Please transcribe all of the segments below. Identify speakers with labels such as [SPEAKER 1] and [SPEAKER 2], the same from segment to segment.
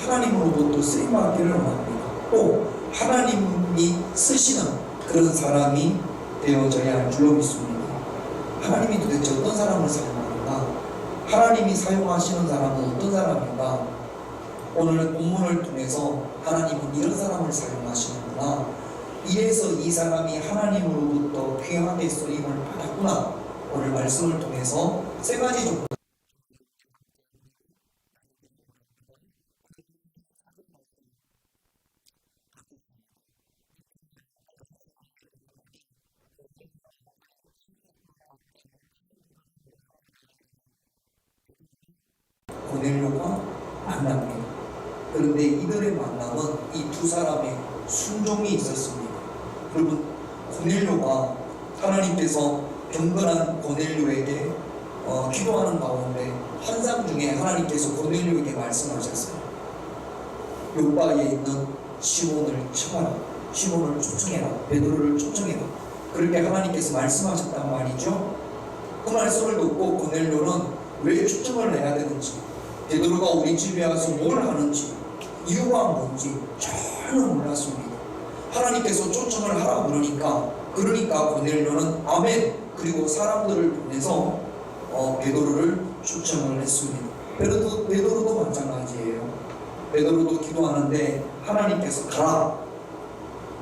[SPEAKER 1] 하나님으로부터 쓰임받기를 원합니다. 또 하나님이 쓰시는 그런 사람이 되어져야 할 줄로 믿습니다. 하나님이 도대체 어떤 사람을 사용하는가? 하나님이 사용하시는 사람은 어떤 사람인가? 오늘 본문을 통해서 하나님은 이런 사람을 사용하시는구나, 이래서 이 사람이 하나님으로부터 귀하게 쓰임을 받았구나, 오늘 말씀을 통해서 세 가지 조건, 고넬료가 만납니다. 그런데 이들의 만남은 이 두 사람의 순종이 있었습니다. 여러분, 고넬료가 하나님께서 경건한 고넬료에게 기도하는 가운데 환상 중에 하나님께서 고넬료에게 말씀하셨어요. 요바에 있는 시몬을 쳐봐라, 시몬을 초청해라, 베드로를 초청해라, 그렇게 하나님께서 말씀하셨단 말이죠. 그 말씀을 듣고 고넬료는 왜 초청을 해야 되는지, 베드로가 우리 집에 와서 뭘 하는지, 이유가 뭔지 전혀 몰랐습니다. 하나님께서 초청을 하라고 그러니까 고넬료는 아멘, 그리고 사람들을 보내서 베드로를 초청을 했습니다. 베드로도 마찬가지예요. 베드로도 기도하는데 하나님께서 가라,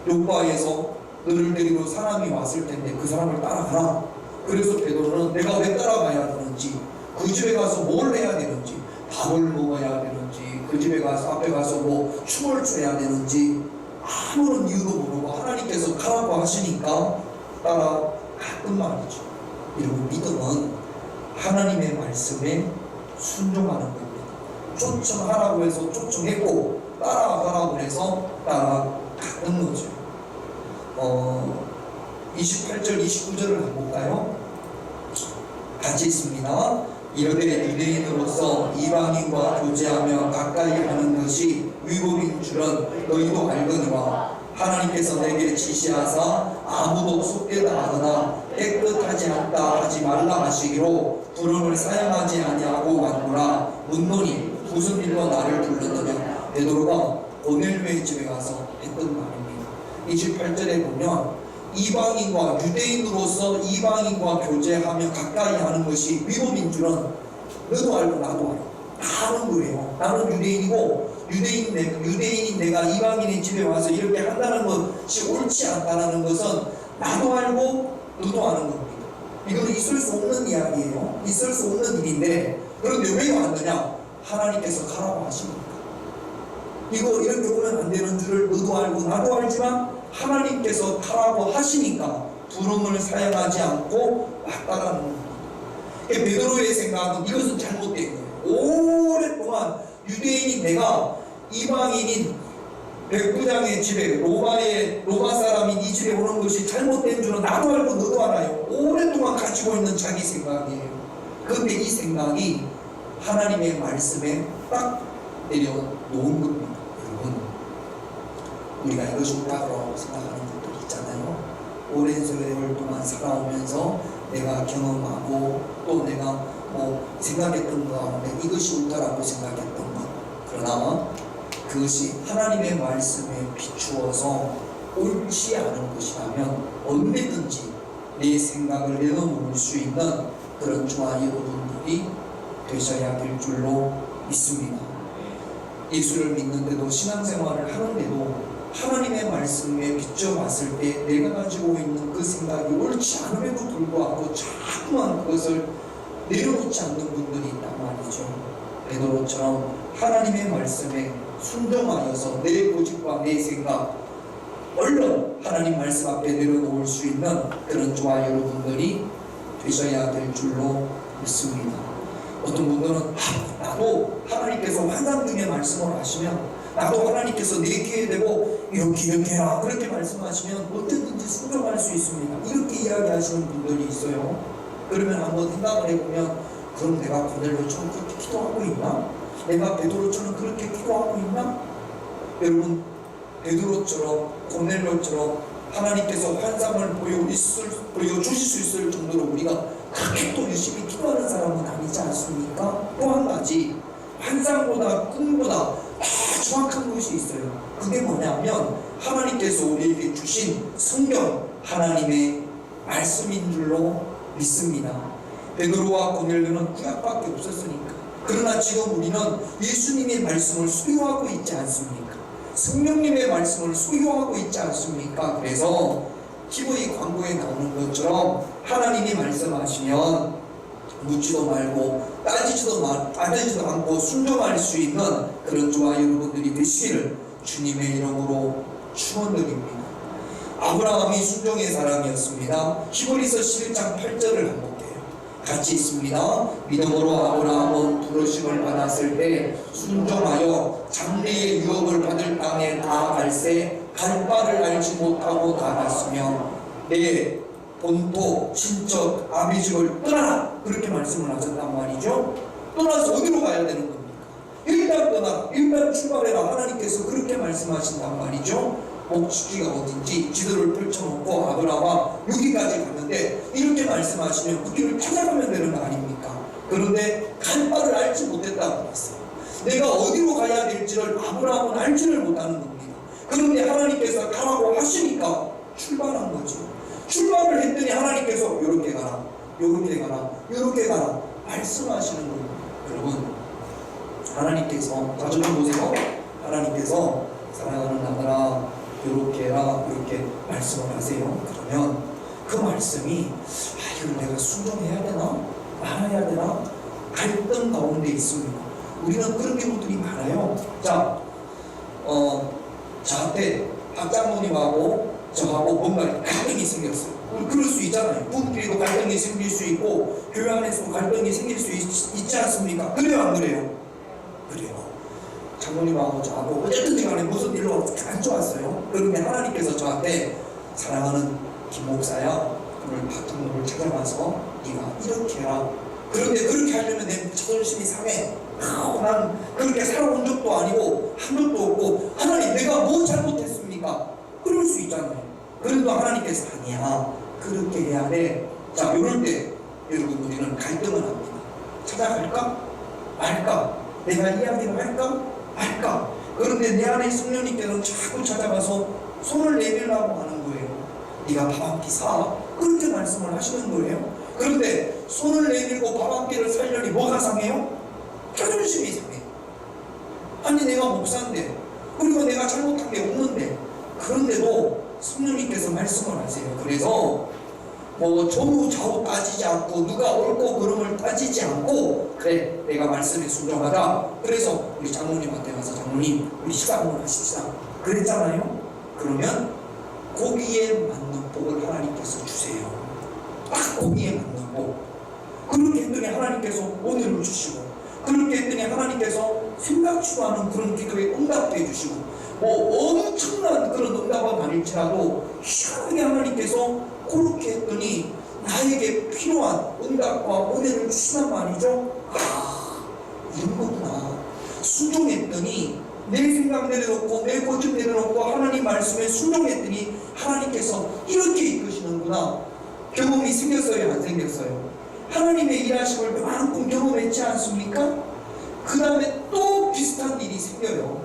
[SPEAKER 1] 요바에서 너를 데리고 사람이 왔을 텐데 그 사람을 따라가라. 그래서 베드로는 내가 왜 따라가야 되는지, 그 집에 가서 뭘 해야 되는지, 밥을 먹어야 되는지, 그 집에 가서 앞에 가서 뭐 춤을 춰야 되는지 아무런 이유도 모르고 하나님께서 가라고 하시니까 따라갔단 말이죠. 여러분, 믿음은 하나님의 말씀에 순종하는 겁니다. 초청하라고 해서 초청했고, 따라가라고 해서 따라갔던 거죠. 28절 29절을 한번 볼까요? 같이 있습니다. 이르되 유대인으로서 이방인과 교제하며 가까이 하는 것이 위법인 줄은 너희도 알거니와 하나님께서 내게 지시하사 아무도 속되다 하거나 깨끗하지 않다 하지 말라 하시기로 두름을 사용하지 아니하고 왔노라. 묻노니 무슨 일로 나를 불렀느냐. 베드로가 고넬료의 집에 가서 했던 말입니다. 28절에 보면 이방인과 유대인으로서 이방인과 교제하며 가까이 하는 것이 위법인 줄은 너도 알고 나도 알고 다 아는 거예요. 나는 유대인이고 유대인인 내가 이방인의 집에 와서 이렇게 한다는 것이 옳지 않다는 것은 나도 알고 너도 아는 겁니다. 이거는 있을 수 없는 이야기예요. 있을 수 없는 일인데, 그런데 왜 왔느냐? 하나님께서 가라고 하십니다. 이거 이렇게 오면 안 되는 줄을 너도 알고 나도 알지만 하나님께서 가라고 하시니까 두름을 사용하지 않고 왔다라는 겁니다. 베드로의 생각은 이것은 잘못된 거예요. 오랫동안 유대인인 내가 이방인인 백부장의 집에 로마 사람이 이 집에 오는 것이 잘못된 줄은 나도 알고 너도 알아요. 오랫동안 가지고 있는 자기 생각이에요. 그런데 이 생각이 하나님의 말씀에 딱 내려놓은 겁니다. 여러분, 우리가 이것이 옳다고 생각하는 것들 있잖아요. 오랜 세월 동안 살아오면서 내가 경험하고 또 내가 생각했던 것 가운데 이것이 옳다라고 생각했던 것, 그러나 그것이 하나님의 말씀에 비추어서 옳지 않은 것이라면 언제든지 내 생각을 내려놓을 수 있는 그런 저와 여러분들이 되셔야 될 줄로 믿습니다. 예수를 믿는데도 신앙생활을 하는데도 하나님의 말씀에 비춰봤을 때 내가 가지고 있는 그 생각이 옳지 않음에도 불구하고 자꾸만 그것을 내려놓지 않는 분들이 있단 말이죠. 베드로처럼 하나님의 말씀에 순종하여서 내 고집과 내 생각 얼른 하나님 말씀 앞에 내려놓을 수 있는 그런 저와 여러분들이 되셔야 될 줄로 믿습니다. 어떤 분들은 나도 하나님께서 환상 중에 말씀을 하시면 나도 하나님께서 내 귀에 대고 이렇게 해라 그렇게 말씀하시면 언제든지 순종할 수 있습니다. 이렇게 이야기하시는 분들이 있어요. 그러면 한번 생각을 해보면 그럼 내가 고넬료처럼 그렇게 기도하고 있나? 내가 베드로처럼 그렇게 기도하고 있나? 여러분, 베드로처럼 고넬료처럼 하나님께서 환상을 보여주실 수 있을 정도로 우리가 그렇게 또 열심히 기도하는 사람은 아니지 않습니까? 또 한 가지, 환상보다 꿈보다 더 정확한 것이 있어요. 그게 뭐냐면 하나님께서 우리에게 주신 성경, 하나님의 말씀인 줄로 믿습니다. 베드로와 고넬료는 구약밖에 없었으니까. 그러나 지금 우리는 예수님의 말씀을 소유하고 있지 않습니까? 성령님의 말씀을 소유하고 있지 않습니까? 그래서 TV 광고에 나오는 것처럼 하나님이 말씀하시면 묻지도 말고 따지지도 않고 순종할 수 있는 그런 저와 여러분들이 되시기를 주님의 이름으로 축원드립니다. 아브라함이 순종의 사람이었습니다. 히브리서 11장 8절을 한번 볼게요. 같이 있습니다. 믿음으로 아브라함은 부르심을 받았을 때 순종하여 장래의 유업을 받을 땅에 나아갈새 갈 바를 알지 못하고 나갔으며 내 본토, 친척, 아비 집을 떠나라 그렇게 말씀을 하셨단 말이죠. 떠나서 어디로 가야 되는 겁니까? 일단 떠나라, 일단 출발해라 하나님께서 그렇게 말씀하신단 말이죠. 목적지가 어딘지 지도를 펼쳐놓고 아브라함아 여기까지 갔는데 이렇게 말씀하시면 그 길을 찾아가면 되는 거 아닙니까? 그런데 갈 바를 알지 못했다고 했어요. 내가 어디로 가야 될지를 아브라함은 알지를 못하는 겁니다. 그런데 하나님께서 가라고 하시니까 출발한 거죠. 출발을 했더니 하나님께서 이렇게 가라, 이렇게 가라, 이렇게 가라 말씀하시는 겁니다. 여러분, 하나님께서 자주 좀 보세요. 하나님께서 사랑하는 나들아 이렇게 해라 이렇게 말씀을 하세요. 그러면 그 말씀이 이걸 내가 순종해야 되나 말아야 되나 갈등 가운데 있습니다. 우리는 그런 경우들이 많아요. 자, 저한테 박장모님하고 저하고 뭔가 갈등이 생겼어요. 우리 그럴 수 있잖아요. 부부끼리도 갈등이 생길 수 있고 교회 안에서도 갈등이 생길 수 있지 않습니까? 그래요 안 그래요? 그래요. 장모님하고 저하고 어쨌든지 간에 무슨 일로 안 좋았어요. 그런데 하나님께서 저한테 사랑하는 김 목사야 오늘 박장모를 찾아가서 네가 이렇게 해라. 그런데 그렇게 하려면 내 자존심이 상해. 난 그렇게 살아온 적도 아니고 한 적도 없고 하나님 내가 뭐 잘못했습니까? 그럴 수 있잖아요. 그래도 하나님께서 아니야 그렇게 해야 돼. 자, 이럴 때 여러분 우리는 갈등을 합니다. 찾아갈까? 말까? 내가 이야기를 할까? 말까? 그런데 내 안에 성령님께서는 자꾸 찾아가서 손을 내밀라고 하는 거예요. 네가 밥 한 끼 사. 그렇게 말씀을 하시는 거예요. 그런데 손을 내밀고 밥 한 끼를 살려니 뭐가 상해요? 자존심이 상해. 아니 내가 목사인데 그리고 내가 잘못한 게 없는데 그런데도 성령님께서 말씀을 하세요. 그래서 전후 좌우 따지지 않고 누가 옳고 그름을 따지지 않고 그래 내가 말씀에 순종하자. 그래서 우리 장모님한테 가서 장모님 우리 식사 한번 하십시다 그랬잖아요. 그러면 거기에 맞는 복을 하나님께서 주세요. 딱 거기에 맞는 복. 그렇게 했더니 하나님께서 오늘을 주시고 그렇게 했더니 하나님께서 생각지도 않은 그런 기도에 응답해 주시고 뭐 엄청난 그런 응답은 아닐지라도 희한하게 하나님께서 그렇게 했더니 나에게 필요한 응답과 은혜를 주시단 말이죠. 아, 이런 거구나. 순종했더니 내 생각 내려놓고 내 고집 내려놓고 하나님 말씀에 순종했더니 하나님께서 이렇게 이끄시는구나. 경험이 생겼어요, 안 생겼어요? 하나님의 일하심을 그만큼 경험했지 않습니까? 그 다음에 또 비슷한 일이 생겨요.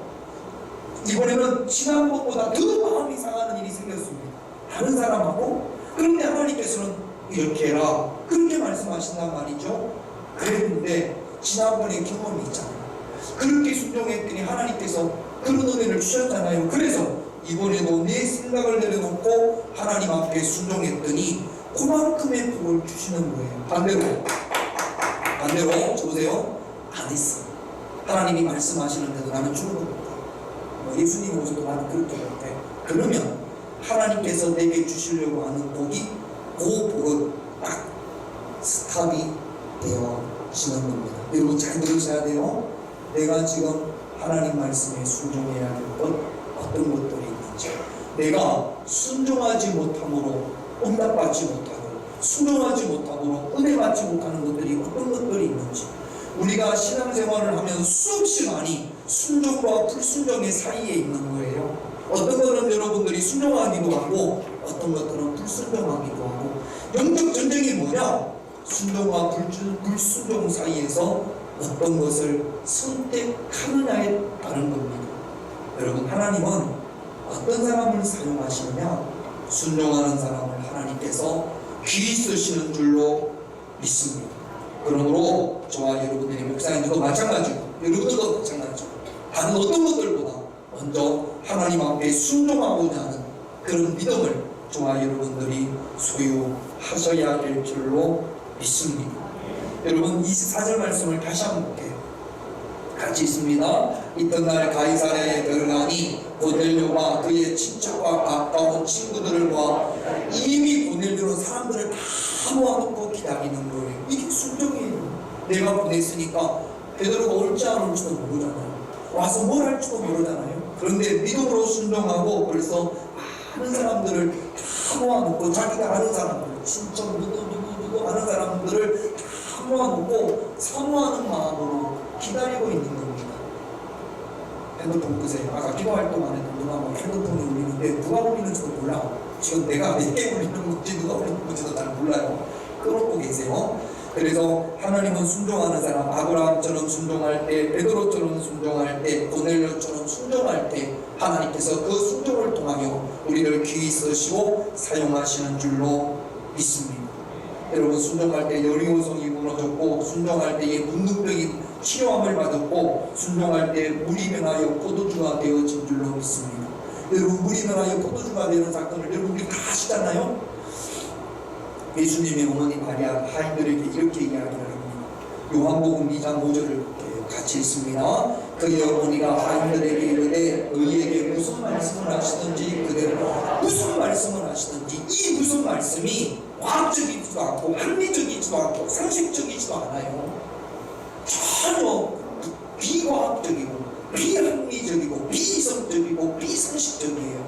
[SPEAKER 1] 이번에는 지난번보다 더 마음이 상하는 일이 생겼습니다. 다른 사람하고. 그런데 하나님께서는 이렇게 해라, 그렇게 말씀하신단 말이죠. 그랬는데 지난번에 경험이 있잖아요. 그렇게 순종했더니 하나님께서 그런 은혜를 주셨잖아요. 그래서 이번에도 내 생각을 내려놓고 하나님 앞에 순종했더니 그만큼의 복을 주시는 거예요. 반대로 보세요. 안 했어. 하나님이 말씀하시는데도 나는 죽는 것 같아. 예수님 오셔도 나는 그렇게 같아. 그러면 하나님께서 내게 주시려고 하는 복이, 그 복은 딱 스탑이 되어지는 겁니다. 여러분 잘 들으셔야 돼요. 내가 지금 하나님 말씀에 순종해야 될 것, 어떤 것들이 있는지, 내가 순종하지 못함으로 응답받지 못하고 순종하지 못함으로 은혜 받지 못하는 것들이 어떤 것들이 있는지, 우리가 신앙생활을 하면 수없이 많이 순종과 불순종의 사이에 있는 거예요. 어떤 것은 여러분들이 순종하기도 하고 어떤 것들은 불순종하기도 하고, 영적 전쟁이 뭐냐? 순종과 불순종 사이에서 어떤 것을 선택하느냐에 따른 겁니다. 여러분, 하나님은 어떤 사람을 사용하시느냐? 순종하는 사람을 하나님께서 귀히 쓰시는 줄로 믿습니다. 그러므로 저와 여러분들의 목사님들도 마찬가지고 여러분들도 마찬가지고 다른 어떤 것들보다 먼저 하나님 앞에 순종하고자 하는 그런 믿음을 저와 여러분들이 소유하셔야 될 줄로 믿습니다. 여러분 24절 말씀을 다시 한번 볼게요. 같이 있습니다. 이튿날 가이사랴에 들어가니 고넬료와 그의 친척과 가까운 친구들을 모아, 이미 고넬료는 사람들을 다 모아놓고 기다리는 거예요. 이게 순종이에요. 내가 보냈으니까 베드로가 올지 안 올지도 모르잖아요. 와서 뭘 할지도 모르잖아요. 그런데 믿음으로 순종하고 벌써 많은 사람들을 다 모아놓고, 자기가 아는 사람들, 친척 누구 아는 사람들을 다 모아놓고 사모하는 마음으로 기다리고 있는 겁니다. 핸드폰 끄세요. 아까 기도할 동안에 누가 뭐 핸드폰을 울리는데 누가 울리는지도 몰라. 지금 내가 내게 울리는 건지 누가 울리는 건지도 잘 몰라요. 끊어놓고 계세요. 그래서 하나님은 순종하는 사람, 아브라함처럼 순종할 때, 베드로처럼 순종할 때, 고넬료처럼 순종할 때 하나님께서 그 순종을 통하여 우리를 귀히 쓰시고 사용하시는 줄로 믿습니다. 여러분, 순종할 때 여리고성이 무너졌고, 순종할 때에 문둥병이 치료함을 받았고, 순종할 때 물이 변하여 포도주가 되어진 줄로 믿습니다. 여러분, 물이 변하여 포도주가 되는 사건을 여러분들이 다 아시잖아요. 예수님의 어머니 마리아 하인들에게 이렇게 이야기를 합니다. 요한복음 2장 5절을 같이 있습니다. 그의 어머니가 하인들에게 이르되 너희에게 무슨 말씀을 하시든지 그대로 무슨 말씀을 하시든지, 이 무슨 말씀이 과학적이지도 않고 합리적이지도 않고 상식적이지도 않아요. 전혀 비과학적이고 비합리적이고 비이성적이고 비상식적이에요.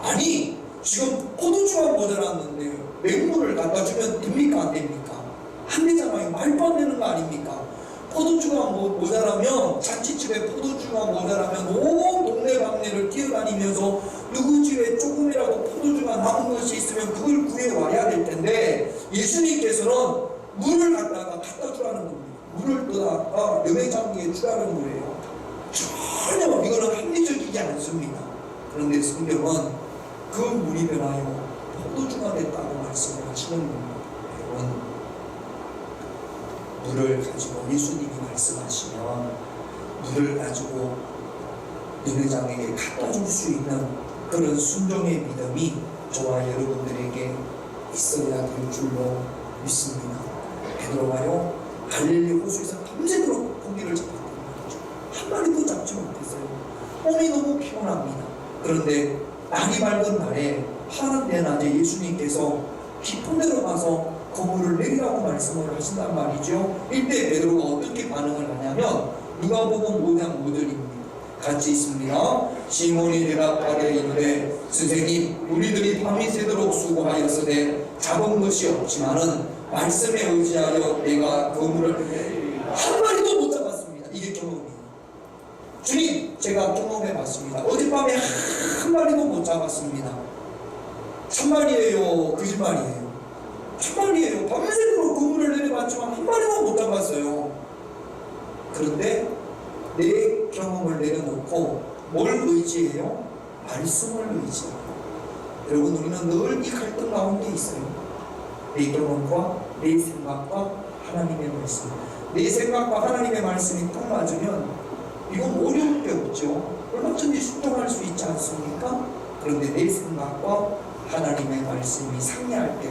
[SPEAKER 1] 아니, 지금 포도주가 모자랐는데 맹물을 갖다 주면 됩니까 안 됩니까? 안 되잖아요. 말도 안 되는 거 아닙니까? 포도주가 모자라면, 잔치집에 포도주가 모자라면 온 동네 방네를 뛰어다니면서 누구 집에 조금이라도 포도주가 남은 것이 있으면 그걸 구해와야 될 텐데, 예수님께서는 물을 갖다 주라는 겁니다. 물을 떠다가 염해장기에 주라는 거예요. 전혀 이거는 합리적이지 않습니다. 그런데 성경은 그 물이 변하여 포도주가 됐다고 말씀을 하시는 겁니다. 여러분, 물을 가지고, 예수님이 말씀하시면 물을 가지고 염해장에게 갖다 줄 수 있는 그런 순종의 믿음이 저와 여러분들에게 있어야 될 줄로 믿습니다. 베드로가요, 갈릴리 호수에서 밤새도록 고기를 잡았단 말이죠. 한 마리도 잡지 못했어요. 몸이 너무 피곤합니다. 그런데 날이 밝은 날에, 파란 대낮에 예수님께서 깊은 데로 가서 그물을 내리라고 말씀을 하신단 말이죠. 이때 베드로가 어떻게 반응을 하냐면 누가복음 5장 5절입니다. 같이 있습니다. 시몬이 대답하되 이르되 선생님 우리들이 밤이 새도록 수고하였으되 잡은 것이 없지만은 말씀에 의지하여 내가 그물을 한 마리도 못 잡았습니다. 이게 경험이에요. 주님 제가 경험해 봤습니다. 어젯밤에 한 마리도 못 잡았습니다. 참말이에요? 거짓말이에요? 참말이에요. 밤새도록 그물을 내려봤지만 한 마리도 못 잡았어요. 그런데 내 경험을 내려놓고 뭘 의지해요? 말씀을 의지해요. 여러분 우리는 늘 이 갈등 가운데 있어요. 내 경험과 내 생각과 하나님의 말씀. 내 생각과 하나님의 말씀이 딱 맞으면 이건 어려울 게 없죠. 얼마든지 순종할 수 있지 않습니까? 그런데 내 생각과 하나님의 말씀이 상이할 때,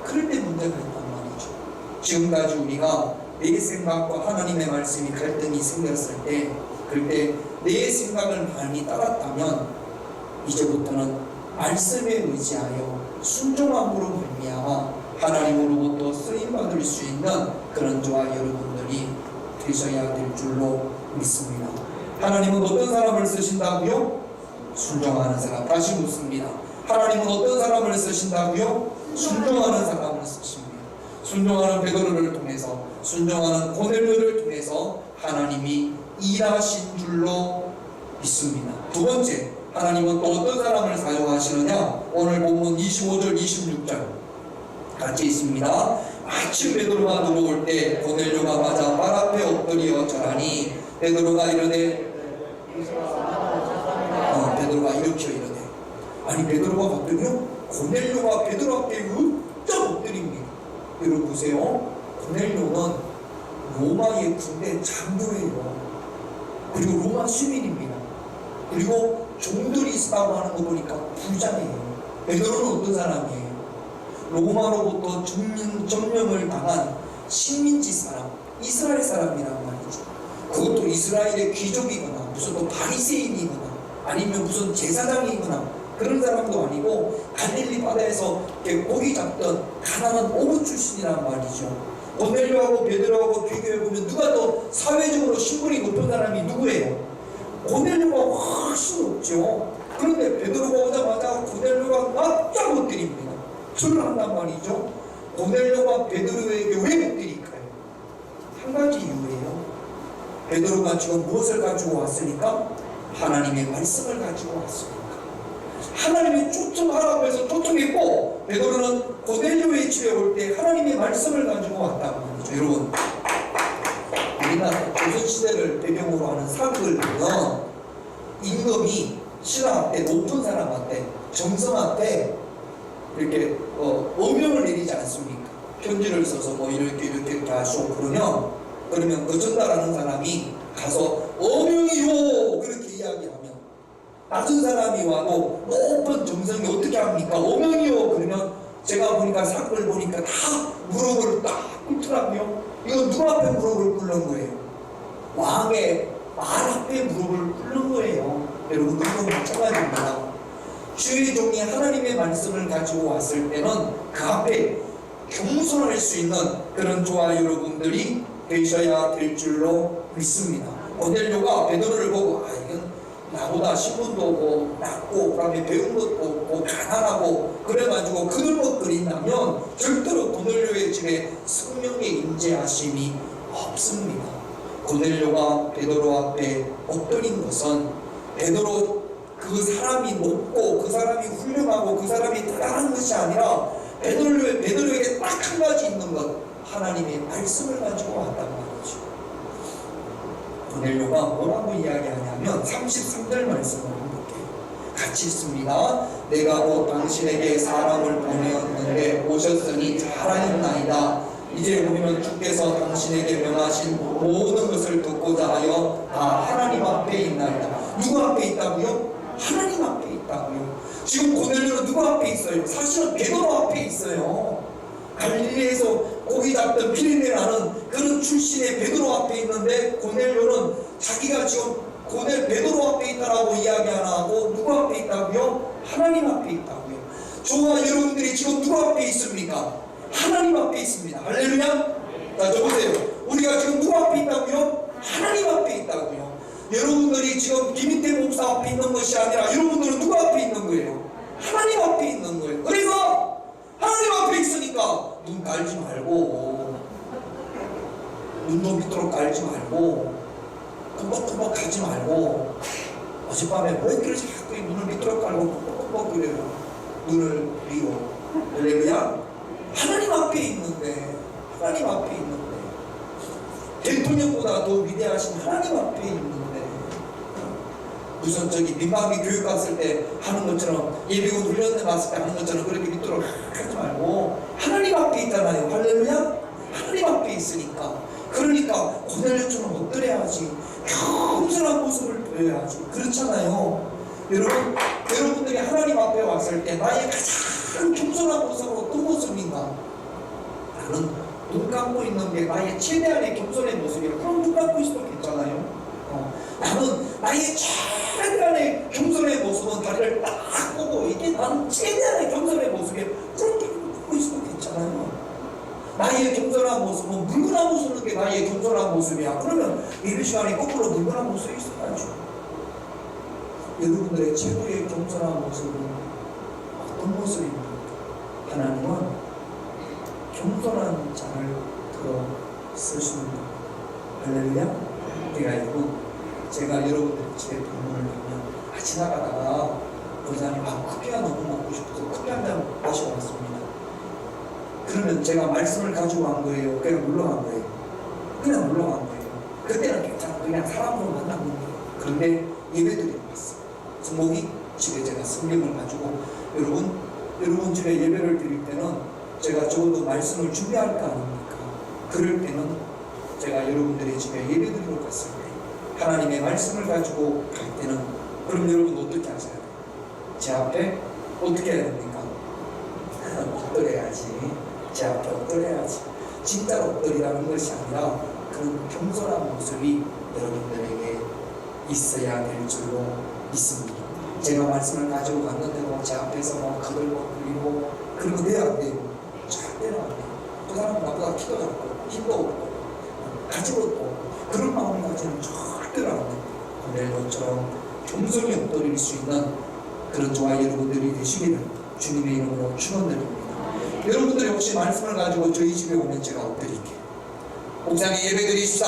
[SPEAKER 1] 그럴 때 문제가 있단 말이죠. 지금까지 우리가 내 생각과 하나님의 말씀이 갈등이 생겼을 때, 그럴 때 내 생각을 많이 따랐다면 이제부터는 말씀에 의지하여 순종함으로 말미암아 하나님으로부터 쓰임받을 수 있는 그런 저와 여러분들이 되셔야 될 줄로 믿습니다. 하나님은 어떤 사람을 쓰신다고요? 순종하는 사람. 다시 묻습니다. 하나님은 어떤 사람을 쓰신다고요? 순종하는 사람을 쓰십니다. 순종하는 베드로를 통해서, 순종하는 고넬료를 통해서 하나님이 일하신 줄로 믿습니다. 두 번째, 하나님은 또 어떤 사람을 사용하시느냐? 오늘 본문 25절 26절 같이 있습니다. 마침 베드로가 들어올 때 고넬료가 맞아 발 앞에 엎드려 절하니 베드로가 이르되 베드로가 일으켜 이르되 아니 베드로가 엎드려? 고넬료가 베드로 앞에 으쩍 엎드립니다. 여러분 보세요. 고넬료는 로마의 군대 장교예요. 그리고 로마 시민입니다. 그리고 종들이 있다고 하는 거 보니까 부자예요. 베드로는 어떤 사람이에요? 로마로부터 점령을 당한 식민지 사람, 이스라엘 사람이란 말이죠. 그것도 이스라엘의 귀족이거나 무슨 또 바리새인이거나 아니면 무슨 제사장이거나 그런 사람도 아니고 갈릴리 바다에서 고기 잡던 가난한 어부 출신이란 말이죠. 고넬료하고 베드로하고 비교해보면 누가 더 사회적으로 신분이 높은 사람이 누구예요? 고넬료가 훨씬 높죠. 그런데 베드로가 오자마자 고넬료가 납작 엎드립니다. 술을 한단 말이죠. 고넬료가 베드로에게 왜 엎드릴까요? 한 가지 이유예요. 베드로가 지금 무엇을 가지고 왔으니까? 하나님의 말씀을 가지고 왔으니까. 하나님이 초청하라고 해서 초청했고 베드로는 고넬료의 집에 올 때 하나님의 말씀을 가지고 왔단 말이죠. 여러분 우리나라 조선시대를 배경으로 하는 사극을 보면 임금이 신하한테 높은 사람한테 정성한테 이렇게 어명을 내리지 않습니까? 편지를 써서 뭐 이렇게 하시오 그러면 그 전달하는 사람이 가서 어명이요 그렇게 이야기하면 낮은 사람이 와도 높은 정성이 어떻게 합니까? 어명이요 그러면 제가 보니까 사극을 보니까 다 무릎을 딱 꿇더라고요. 이건 누구 앞에 무릎을 꿇는 거예요? 왕의 말 앞에 무릎을 꿇는 거예요. 여러분 그건 마찬가지입니다. 주의 종이 하나님의 말씀을 가지고 왔을 때는 그 앞에 겸손할 수 있는 그런 저와 여러분들이 되셔야 될 줄로 믿습니다. 고넬료가 베드로를 보고 이건 나보다 신분도 없고 낮고 그다음에 배운 것도 없고 가난하고 그래가지고 그들먹거린다면 절대로 고넬료의 집에 성령의 임재하심이 없습니다. 고넬료가 베드로 앞에 엎드린 것은 베드로 그 사람이 높고 그 사람이 훌륭하고 그 사람이 대단한 것이 아니라 베드로에게 딱 한 가지 있는 것, 하나님의 말씀을 가지고 왔단 말이죠. 고넬료가 뭐라고 이야기하냐면 33절 말씀을 한번 볼게요. 같이 있습니다. 내가 곧 당신에게 사람을 보내었는데 오셨으니 잘하였나이다. 이제 보면 주께서 당신에게 명하신 모든 것을 듣고자 하여 다 하나님 앞에 있나이다. 누구 앞에 있다고요? 하나님 앞에 있다고요. 지금 고넬료는 누구 앞에 있어요? 사실은 베드로 앞에 있어요. 갈릴리에서 고기 잡던 피리네 나는 그런 출신의 베드로 앞에 있는데 고넬료는 자기가 지금 베드로 앞에 있다라고 이야기 하나 하고 누구 앞에 있다고요? 하나님 앞에 있다고요. 저와 여러분들이 지금 누구 앞에 있습니까? 하나님 앞에 있습니다. 할렐루야. 자, 저 보세요. 우리가 지금 누구 앞에 있다고요? 하나님 앞에 있다고요. 여러분들이 지금 김인태 목사 앞에 있는 것이 아니라 여러분들은 누구 앞에 있는 거예요? 하나님 앞에 있는 거예요. 그래서 하나님 앞에 있으니까 눈 깔지 말고, 눈도 밑으로 깔지 말고, 끔뻑끔뻑 하지 말고, 어젯밤에 왜 이렇게 자꾸 눈을 밑으로 깔고 뻑뻑뻑 그래요? 눈을 비워. 할렐루야. 하나님 앞에 있는데, 하나님 앞에 있는데, 대통령보다 더 위대하신 하나님 앞에 있는데, 무슨 저기 민방위 교육 갔을 때 하는 것처럼, 예비군 훈련대 갔을 때 하는 것처럼 그렇게 밑으로 하지 말고 하나님 앞에 있잖아요. 할렐루야. 하나님 앞에 있으니까, 그러니까 고넬료처럼 어떠해야지, 겸손한 모습을 보여야지. 그렇잖아요. 여러분들이 하나님 앞에 왔을 때 나의 가장 겸손한 모습은 어떤 모습인가? 나는 눈 감고 있는 게 나의 최대한의 겸손의 모습이야. 그럼 눈 감고 있어도 괜찮아요. 나는 나의 최대한의 겸손의 모습은 다리를 딱 꼬고, 이게 나는 최대한의 겸손의 모습이야. 그렇게 꼬고 있어도 괜찮아요. 나의 겸손한 모습은 물구나무 서는 게 나의 겸손한 모습이야. 그러면 예배 시간에 거꾸로 물구나무 서 있어야죠. 여러분들의 최고의 겸손한 모습은 어떤 모습입니까? 하나님은 겸손한 자를 들어 쓰십니다. 할렐루야. 제가 여러분들 집에 방문을 하면 지나가다가 부장님 커피가 너무 먹고 싶어서 커피 한 잔 마셔봤습니다. 그러면 제가 말씀을 가지고 간 거예요? 그냥 물러간 거예요? 그냥 물러간 거예요. 그때는 괜찮아. 그냥 사람으로 만난 거예요. 그런데 예배드리러 왔어요. 성목이 집에 제가 성경을 가지고, 여러분 집에 예배를 드릴 때는 제가 적어도 말씀을 준비할 거 아닙니까? 그럴 때는 제가 여러분들의 집에 예배드리러 갔을 때 하나님의 말씀을 가지고 갈 때는, 그럼 여러분 어떻게 하셔야 돼요? 제 앞에 어떻게 해야 됩니까? 엎드려야지. 제 앞에 엎드려야지. 진짜로 엎드리라는 것이 아니라 그런 겸손한 모습이 여러분들에게 있어야 될 줄로 믿습니다. 제가 말씀을 가지고 갔는데도 제 앞에서 거들고 불리고 그런 거 돼야 안 돼요. 절대로 안 돼요. 그 사람은 나보다 키도 작고 힘도 없고 가지고 없고 그런 마음을 가지는 절대로 안 돼요. 고넬료처럼 겸손히 엎드릴 수 있는 그런 저와 여러분들이 되시기를 주님의 이름으로 축원드립니다. 여러분들이 혹시 말씀을 가지고 저희 집에 오면 제가 엎드릴게요. 목사님 예배드리시다.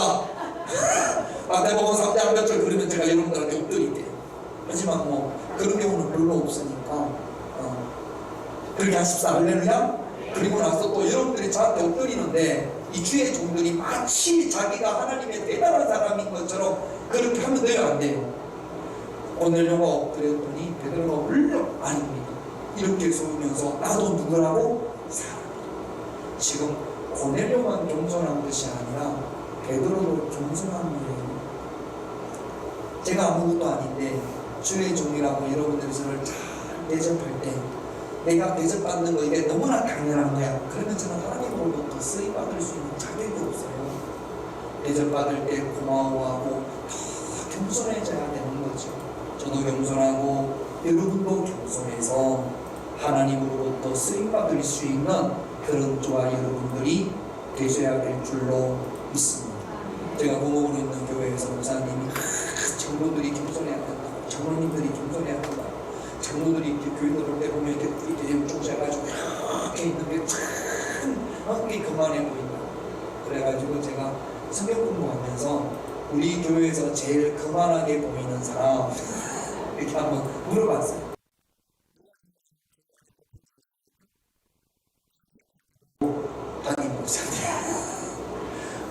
[SPEAKER 1] 마태복음 3장 몇 절 그러면 제가 여러분들한테 엎드릴게요. 하지만 그런 경우는 별로 없으니까 그렇게 하십사. 할렐루야. 그리고 나서 또 여러분들이 저한테 엎드리는데 이 주의 종들이 마치 자기가 하나님의 대단한 사람인 것처럼 그렇게 하면 돼요, 안 돼요? 고넬료가 엎드렸더니 베드로가 울려 아닙니다. 이렇게 속으면서 나도 누구라고? 사람이다. 지금 고넬료만 겸손한 것이 아니라 베드로도 겸손한 거예요. 제가 아무것도 아닌데 주의 종이라고 여러분들이 저를 잘 대접할 때 내가 대접받는 거 이게 너무나 당연한 거야. 그러면 저는 하나님으로부터 쓰임받을 수 있는 자격이 없어요. 대접받을 때 고마워하고 더 겸손해져야 되는 거죠. 저도 겸손하고 여러분도 겸손해서 하나님으로부터 쓰임받을 수 있는 그런 저와 여러분들이 되셔야 될 줄로 믿습니다. 제가 공업으로 있는 교회에서 목사님이 장로들이 겸손해야 된다, 장로님들이 겸손해야 된다, 장로들이 이렇게 교회 들어올 때 보면 이렇게 쭉 해가지고 이렇게 있는 게 참 그게 그만해 보인다. 그래가지고 제가 성경 공부하면서 우리 교회에서 제일 그만하게 보이는 사람 이렇게 한번 물어봤어요. 담임 목사님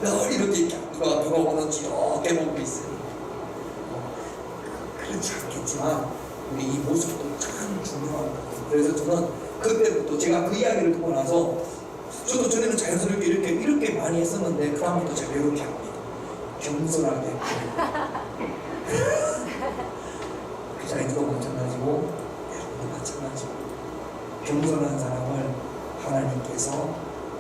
[SPEAKER 1] 늘 이렇게 누가 오는지 이렇게 보고 있어요. 그렇지 않겠지만 우리 이 모습도 참 중요한 거예요. 그래서 저는 그때부터 제가 그 이야기를 듣고 나서 저도 전에는 자연스럽게 이렇게 많이 했었는데 그 다음부터 제가 이렇게 합니다. 겸손하게 기자님도 마찬가지고 여러분도 마찬가지고 겸손한 사람을 하나님께서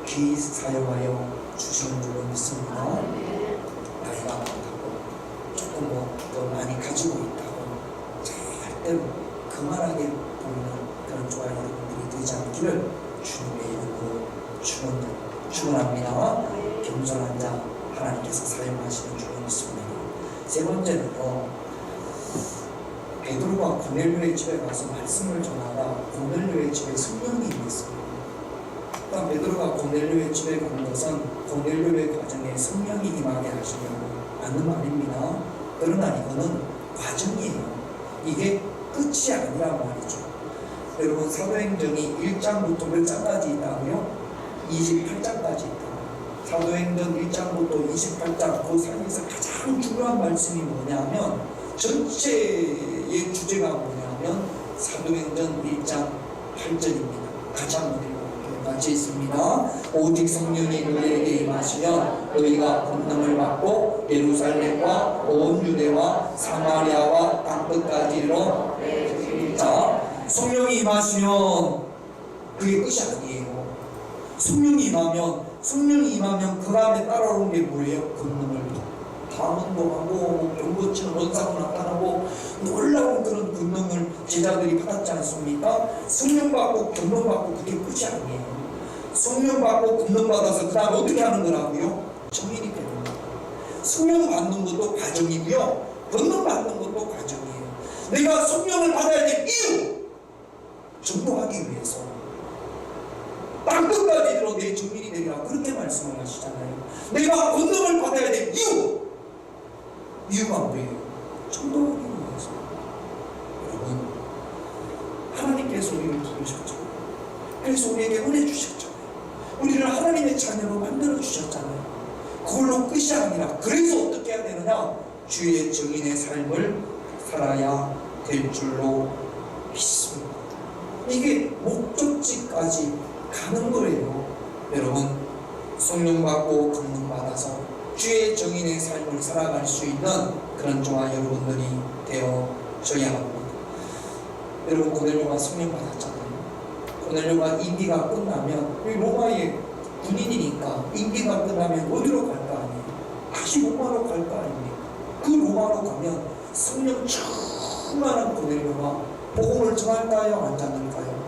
[SPEAKER 1] 귀히 사용하여 주시는 줄로 믿습니다. 나이가 많다고 조금 더 많이 가지고 있다고 절대로 그만하게 보이는 그런 좋아 여러분들이 되지 않기를 주님의 이름으로 축원합니다. 겸손한 자 하나님께서 사용하시는 줄로 믿습니다. 세 번째는요, 베드로가 고넬료의 집에 가서 말씀을 전하다 고넬료의 집에 성령이 임했어요. 그러니까 베드로가 고넬료의 집에 간 것은 고넬료의 과정에 성령이 임하게 하시려고 하는 말입니다. 그러나 이거는 과정이에요. 이게 끝이 아니란 말이죠. 여러분, 사도행전이 1장부터 몇 장까지 있다고요? 28장까지 있다. 사도행전 1장부터 28장 그 사이에서 가장 중요한 말씀이 뭐냐면, 전체의 주제가 뭐냐면 사도행전 1장 8절입니다. 같이 한번 읽어볼게요. 같이 있습니다. 오직 성령이 너희에게 임하시면 너희가 권능을 받고 예루살렘과 온 유대와 사마리아와 땅끝까지 이르러. 자, 성령이 임하시면 그게 끝이 아니에요. 성령이 임하면 그 다음에 따라오는 게 뭐예요? 권능을 방언도 하고 병고치는 원사도 나타나고 놀라운 그런 권능을 제자들이 받았지 않습니까? 성령 받고 권능 받고 그게 끝이 아니에요. 성령 받고 권능 받아서 그 다음에 어떻게 하는 거라고요? 정인이 되는 거예요. 성령 받는 것도 과정이고요, 권능 받는 것도 과정이에요. 내가 성령을 받아야 될 이유, 전도하기 위해서 땅끝까지 들어 내 증인이 되리라, 그렇게 말씀을 하시잖아요. 내가 권능을 받아야 될 이유가 뭐예요? 전도하기 위해서. 여러분, 하나님께서 우리를 부르셨죠. 그래서 우리에게 은혜 주셨잖아요. 우리를 하나님의 자녀로 만들어 주셨잖아요. 그걸로 끝이 아니라, 그래서 어떻게 해야 되느냐? 주의 증인의 삶을 살아야 될 줄로 믿습니다. 이게 목적지까지 가는 거예요. 여러분, 성령 받고 권능 받아서 주의 정인의 삶을 살아갈 수 있는 그런 저와 여러분들이 되어져야 합니다. 여러분, 고넬료가 성령 받았잖아요. 고넬료가 임기가 끝나면, 로마의 군인이니까 임기가 끝나면 어디로 갈 거 아니에요? 다시 로마로 갈 거 아닙니까? 그 로마로 가면 성령 충만한 고넬료가 복음을 전할까요? 안 전할까요?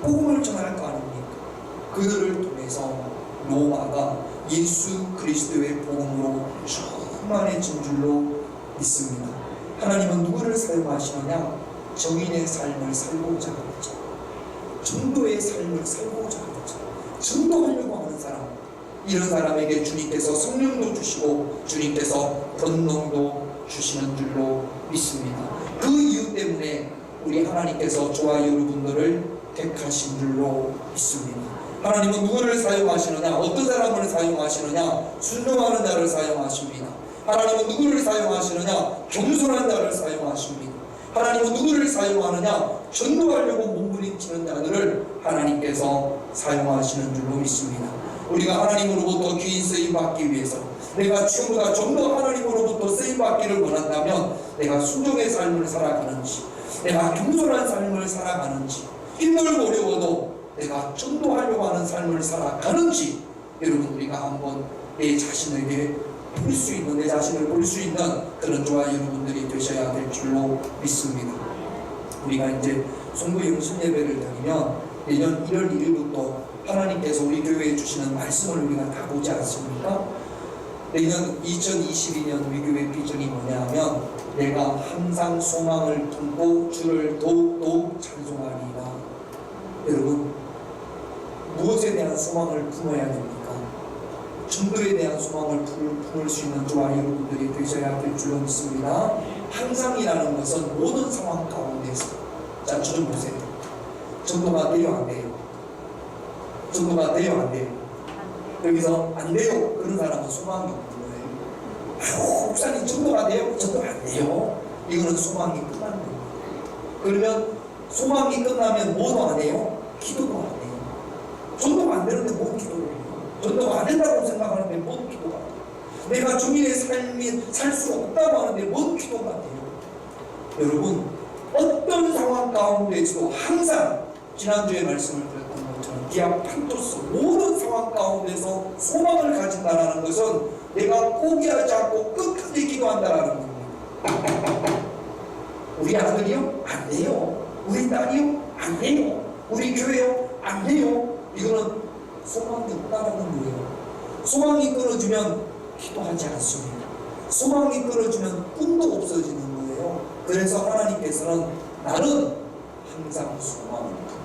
[SPEAKER 1] 복음을 전할 거 아닙니까? 그들을 통해서 로마가 예수 그리스도의 복음으로 충만해진 줄로 믿습니다. 하나님은 누구를 사용하시느냐? 정인의 삶을 살고자 하죠. 전도의 삶을 살고자 하죠. 전도하려고 하는 사람, 이런 사람에게 주님께서 성령도 주시고 주님께서 권능도 주시는 줄로 믿습니다. 그 이유 때문에 우리 하나님께서 저와 여러분들을 택하신 줄로 믿습니다. 하나님은 누구를 사용하시느냐? 어떤 사람을 사용하시느냐? 순종하는 자를 사용하십니다. 하나님은 누구를 사용하시느냐? 겸손한 자를 사용하십니다. 하나님은 누구를 사용하느냐? 전도하려고 몸부림치는 자들을 하나님께서 사용하시는 줄로 믿습니다. 우리가 하나님으로부터 귀인 쓰임 받기 위해서, 내가 지금보다 좀 더 하나님으로부터 쓰임 받기를 원한다면, 내가 순종의 삶을 살아가는지, 내가 겸손한 삶을 살아가는지, 힘들고 어려워도 내가 전도하려고 하는 삶을 살아가는지, 여러분, 우리가 한번 내 자신에게 볼 수 있는, 내 자신을 볼 수 있는 그런 저와 여러분들이 되셔야 될 줄로 믿습니다. 우리가 이제 송구 영신 예배를 드리면 내년 1월 1일부터 하나님께서 우리 교회에 주시는 말씀을 우리가 다 보지 않습니까? 내년 2022년 우리 교회 비전이 뭐냐면, 내가 항상 소망을 품고 주를 더욱 찬송하리라. 여러분, 무엇에 대한 소망을 품어야 됩니까? 전도에 대한 소망을 품을 수 있는 저와 여러분들이 되셔야 될 줄로 믿습니다. 항상이라는 것은 모든 상황 가운데서, 자, 저 좀 보세요. 전도가 돼요, 안 돼요? 전도가 돼요, 안 돼요? 여기서 안 돼요, 그런 사람은 소망이 없는 거예요. 아유, 목사님 전도가 돼요? 전도 안 돼요. 이거는 소망이 끝난 겁니다. 그러면 소망이 끝나면 뭐도 안 해요? 기도도 안 해요. 전도가 안 되는데 뭔 기도를 해요? 전도가 안 된다고 생각하는데 뭔 기도가 돼요? 내가 주님의 삶이 살 수 없다고 하는데 뭔 기도가 돼요? 여러분, 어떤 상황 가운데서도 항상 지난주에 말씀을 드렸던 것처럼 디아판토스, 모든 상황 가운데서 소망을 가진다는 것은 내가 포기하지 않고 끝까지 기도한다는 겁니다. 우리 아들이요? 안 돼요. 우리 딸이요? 안 돼요. 우리 교회요? 안 돼요. 이거는 소망이 없다는 거예요. 소망이 끊어지면 기도하지 않습니다. 소망이 끊어지면 꿈도 없어지는 거예요. 그래서 하나님께서는 나는 항상 소망을 품어.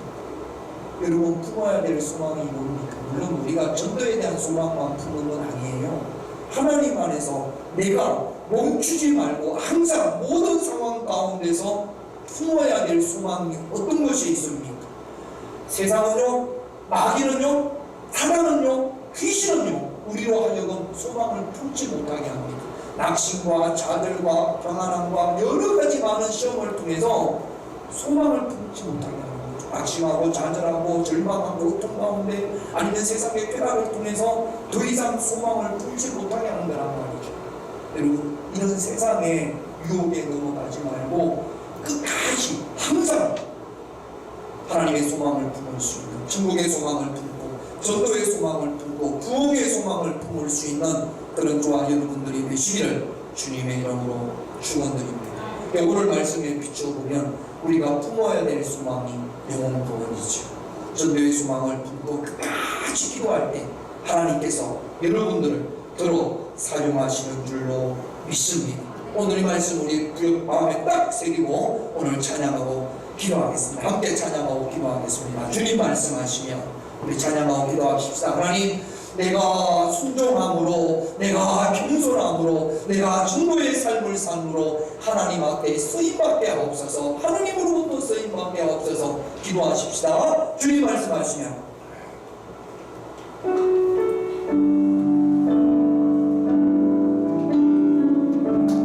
[SPEAKER 1] 여러분, 품어야 될 소망이 뭡니까? 물론 우리가 전도에 대한 소망만 품는 건 아니에요. 하나님 안에서 내가 멈추지 말고 항상 모든 상황 가운데서 품어야 될 소망이 어떤 것이 있습니까? 세상은요, 마귀는요, 사단은요, 귀신은요, 우리로 하여금 소망을 품지 못하게 합니다. 낙심과 좌절과 평안함과 여러 가지 많은 시험을 통해서 소망을 품지 못하게 하는 거죠. 낙심하고 좌절하고 절망하고 고통 가운데 아니면 세상의 쾌락을 통해서 더 이상 소망을 품지 못하게 하는 거란 말이죠. 여러분, 이런 세상의 유혹에 넘어가지 말고 끝까지 항상 하나님의 소망을 품을 수 있는, 천국의 소망을 품고 전도의 소망을 품고 부흥의 소망을 품을 수 있는 그런 저와 여러분들이 되시기를 주님의 이름으로 축원드립니다. 오늘 말씀에 비춰보면 우리가 품어야 될 소망이 영혼 구원이죠. 전도의 소망을 품고 끝까지 기도할 때 하나님께서 여러분들을 들어 사용하시는 줄로 믿습니다. 오늘 이 말씀 우리 마음에 딱 새기고 오늘 찬양하고 기도하겠습니다. 함께 찬양하고 기도하겠습니다. 주님 말씀하시며 우리 찬양하고 기도합시다. 하나님, 내가 순종함으로, 내가 겸손함으로, 내가 중도의 삶을 삶으로 하나님 앞에 쓰임받게 하옵소서. 하나님으로부터 쓰임받게 하옵소서. 기도하십시다. 주님 말씀하시며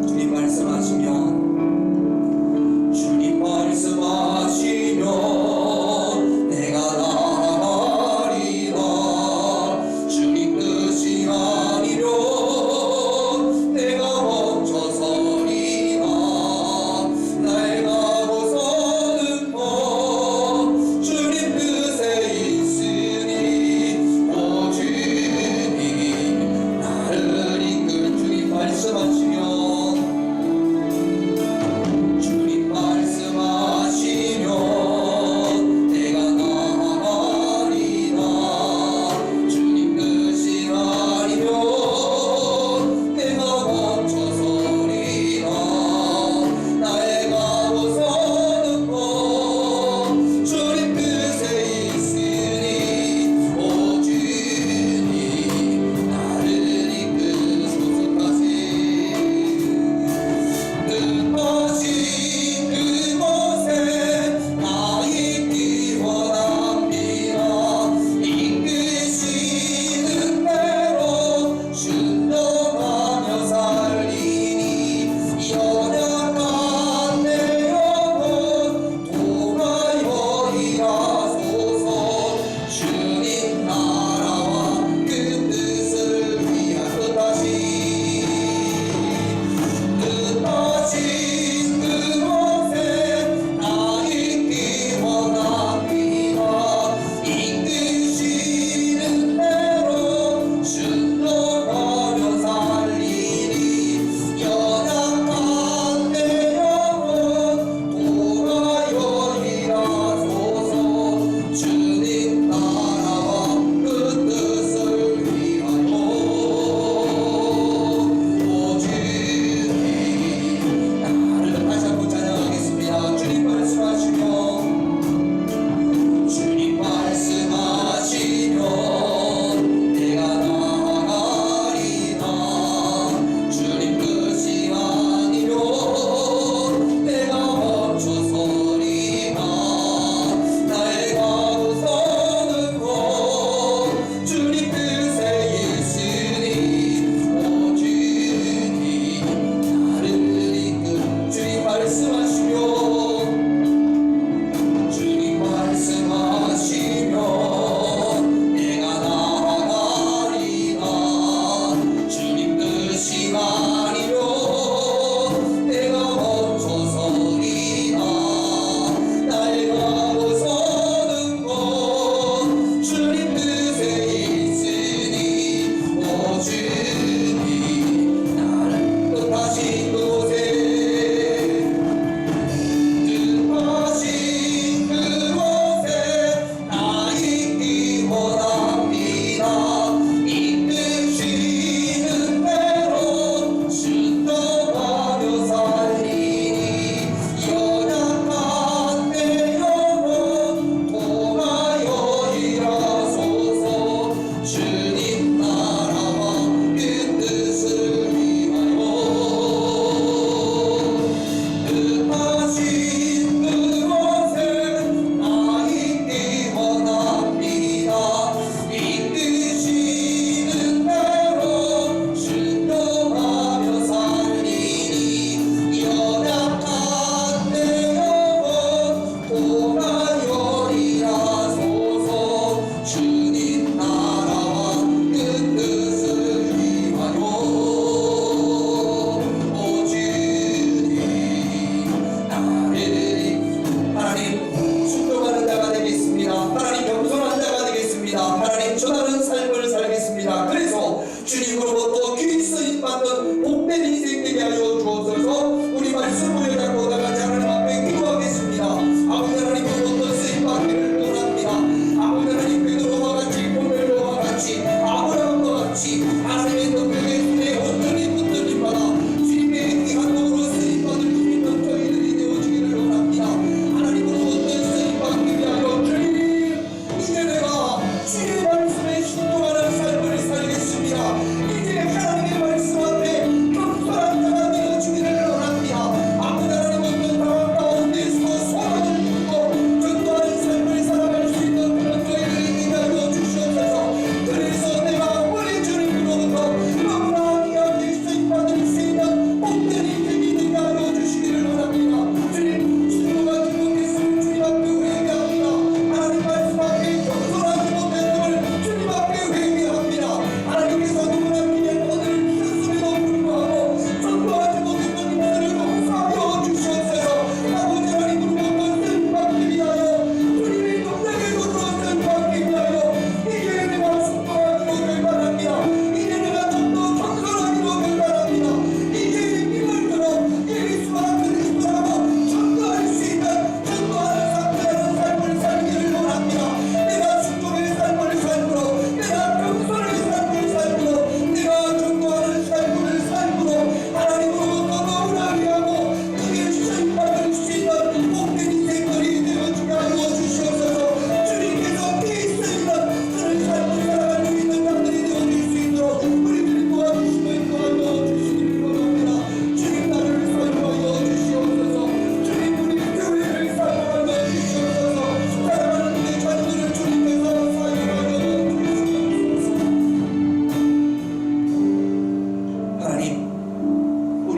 [SPEAKER 1] 주님 말씀하시면 주님 말씀하시면
[SPEAKER 2] 주님 뜻에 있으니 오직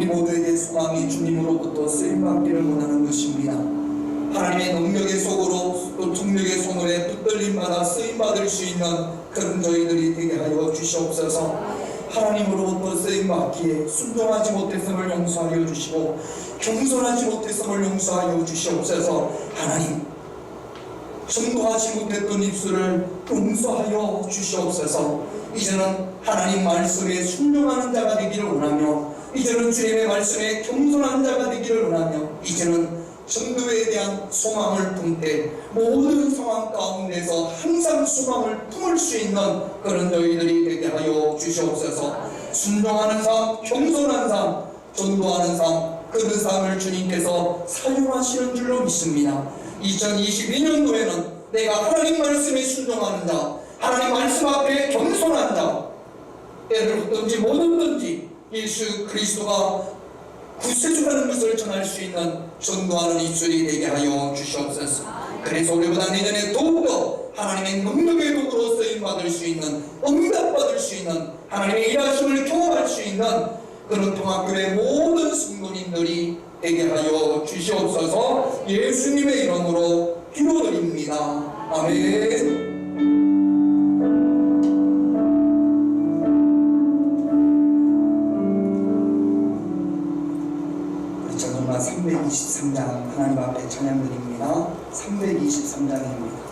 [SPEAKER 1] 우리 모두에게 소망이 주님으로부터 쓰임받기를 원하는 것입니다. 하나님의 능력의 속으로 또 능력의 손으로 붙들림받아 쓰임받을 수 있는 그런 저희들이 되게 하여 주시옵소서. 하나님으로부터 쓰임받기에 순종하지 못했음을 용서하여 주시고 겸손하지 못했음을 용서하여 주시옵소서. 하나님, 전도하지 못했던 입술을 용서하여 주시옵소서. 이제는 하나님 말씀에 순종하는 자가 되기를 원하며, 이제는 주님의 말씀에 겸손한 자가 되기를 원하며, 이제는 전도에 대한 소망을 품되 모든 상황 가운데서 항상 소망을 품을 수 있는 그런 저희들이 되게 하여 주시옵소서. 순종하는 삶, 겸손한 삶, 전도하는 삶, 그런 삶을 주님께서 사용하시는 줄로 믿습니다. 2022년도에는 내가 하나님 말씀에 순종하는 자, 하나님 말씀 앞에 겸손한 자, 때를 얻든지 못 얻든지 예수 그리스도가 구세주라는 것을 전할 수 있는 전도하는 입술이 되게 하여 주시옵소서. 그래서 우리보다 내년에 더욱더 하나님의 능력의 도구로 쓰임받을 수 있는, 응답받을 수 있는, 하나님의 일하심을 경험할 수 있는 그런 통합교회 모든 성도님들이 되게 하여 주시옵소서. 예수님의 이름으로 기도드립니다. 아멘. 우리 전도가 323장 하나님 앞에 찬양드립니다. 323장입니다.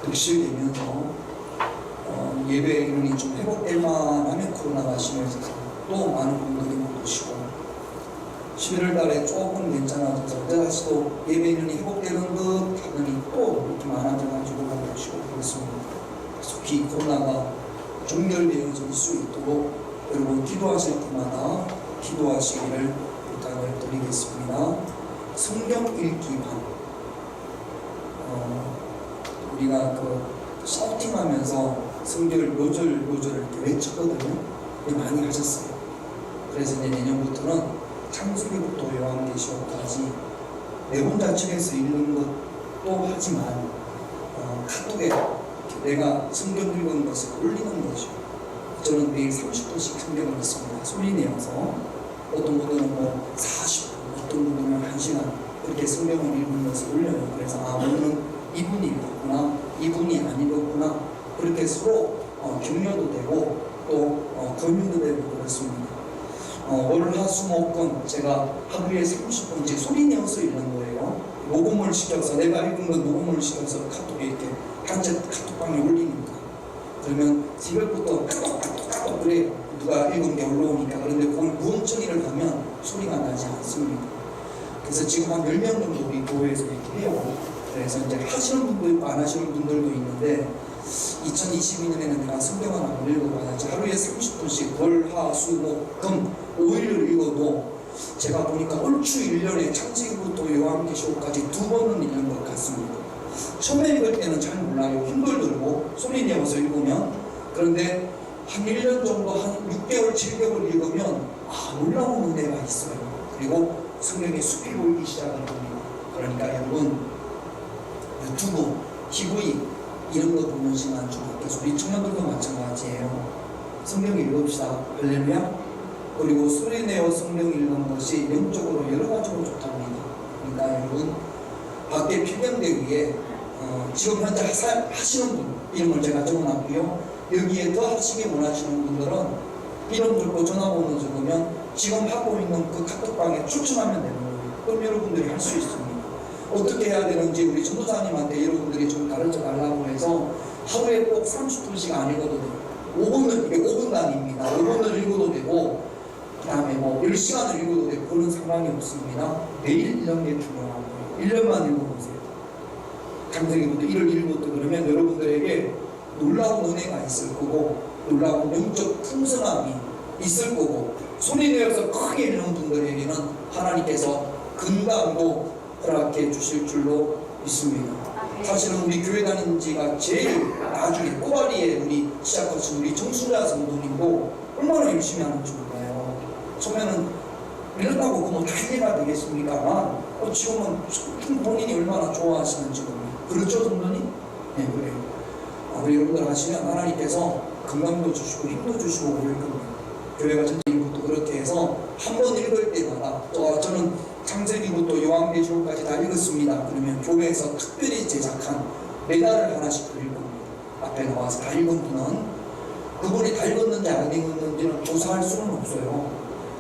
[SPEAKER 1] 득실되면서 예배 인원이 좀 회복될 만하면 코로나가 심해져서 또 많은 분들이 못 오시고 11월 달에 조금 괜찮아져서 다시도 예배 인원이 회복되는 듯 하더니 또 이렇게 많아져가지고 못 오시고 그렇습니다. 속히 코로나가 종결되어질 수 있도록 여러분 기도하실 때마다 기도하시기를 부탁을 드리겠습니다. 성경 읽기 반 우리가 샤우팅하면서 성경을 묘절 이렇게 외쳤거든요. 많이 하셨어요. 그래서 이제 내년부터는 창세기부터 요한계시록까지 내 혼자 집에서 읽는 것도 하지만 카톡에 내가 성경 읽은 것을 올리는 거죠. 저는 매일 30분씩 성경을 읽습니다. 소리 내어서 어떤 분들은 40분, 어떤 분들은 1시간 그렇게 성경을 읽는 것을 올려요. 그래서 오늘은 이분이 읽었구나, 이분이 안 읽었구나 그렇게 서로 격려도 되고 또 금요일도 되고 그렇습니다. 월화수목금 제가 하루에 30분씩 소리 내어서 읽는 거예요. 녹음을 시켜서 내가 읽은 건 녹음을 시켜서 카톡에 이렇게 단체 카톡방에 올리니까 그러면 새벽부터 까똑 그래요. 누가 읽은 게 올라오니까. 그런데 그걸 무음 처리를 하면 소리가 나지 않습니다. 그래서 지금 한 10명 정도 우리 교회에서 이렇게 해요. 그래서 이제 하시는 분도 있고 안 하시는 분들도 있는데 2022년에는 내가 성경을 한번 읽어봐야지. 하루에 30분씩 월화수목금 5일을 읽어도 제가 보니까 얼추 1년에 창세기부터 요한계시록까지 2번은 읽는 것 같습니다. 처음에 읽을 때는 잘 몰라요. 힘들고 소리 내어서 읽으면. 그런데 한 1년 정도, 한 6개월, 7개월 읽으면 놀라운 은혜가 있어요. 그리고 성령의 숲이 보이기 시작을 합니다. 그러니까 여러분 유튜브, TV 이런 거 보는 시간 좀 아껴서 우리 청년들도 마찬가지예요. 성경 읽읍시다. 할렐루야. 그리고 소리 내어 성경 읽는 것이 영적으로 여러 가지로 좋답니다. 그러니까 여러분 밖에 필경대 위에 지금 현재 하시는 분 이름을 제가 적어놨고요. 여기에 더 하시기 원하시는 분들은 이름 들고 전화번호 적으면 지금 하고 있는 그 카톡방에 추천하면 되는 거예요. 그럼 여러분들이 할 수 있습니다. 어떻게 해야 되는지 우리 전도사님한테 여러분들이 좀 가르쳐 달라고 해서 하루에 꼭 30분씩 안 읽어도 돼요. 5분은 이게 5분 단위입니다. 5분을 읽어도 되고 그 다음에 뭐 10시간을 읽어도 되고 그런 상관이 없습니다. 매일 읽는 게 중요한 거예요. 1년만 읽어보세요. 창세기부터 1월 1일부터 그러면 여러분들에게 놀라운 은혜가 있을 거고 놀라운 영적 풍성함이 있을 거고 소리 내어서 크게 읽는 분들에게는 하나님께서 건강도 허락해 주실 줄로 믿습니다. 사실은 우리 교회 다닌 지가 제일 나중에 꼬바리에 우리 시작하신 우리 정순자 성도님도 얼마나 열심히 하는지 몰라요. 처음에는 이런다고 그뭐 다 이해가 되겠습니까만 지금은 본인이 얼마나 좋아하시는지 모릅니다. 그렇죠 성도님? 네 그래요. 우리 여러분들 하시면 하나님께서 건강도 주시고 힘도 주시고 그럴 겁니다. 교회가 전체부터 그렇게 해서 한 번 읽을 때마다 또 저는 창세기부터 요한계시록까지 다 읽었습니다. 그러면 교회에서 특별히 제작한 메달을 하나씩 드릴 겁니다. 앞에 나와서 다 읽은 분은 그분이 다 읽었는지 안 읽었는지는 조사할 수는 없어요.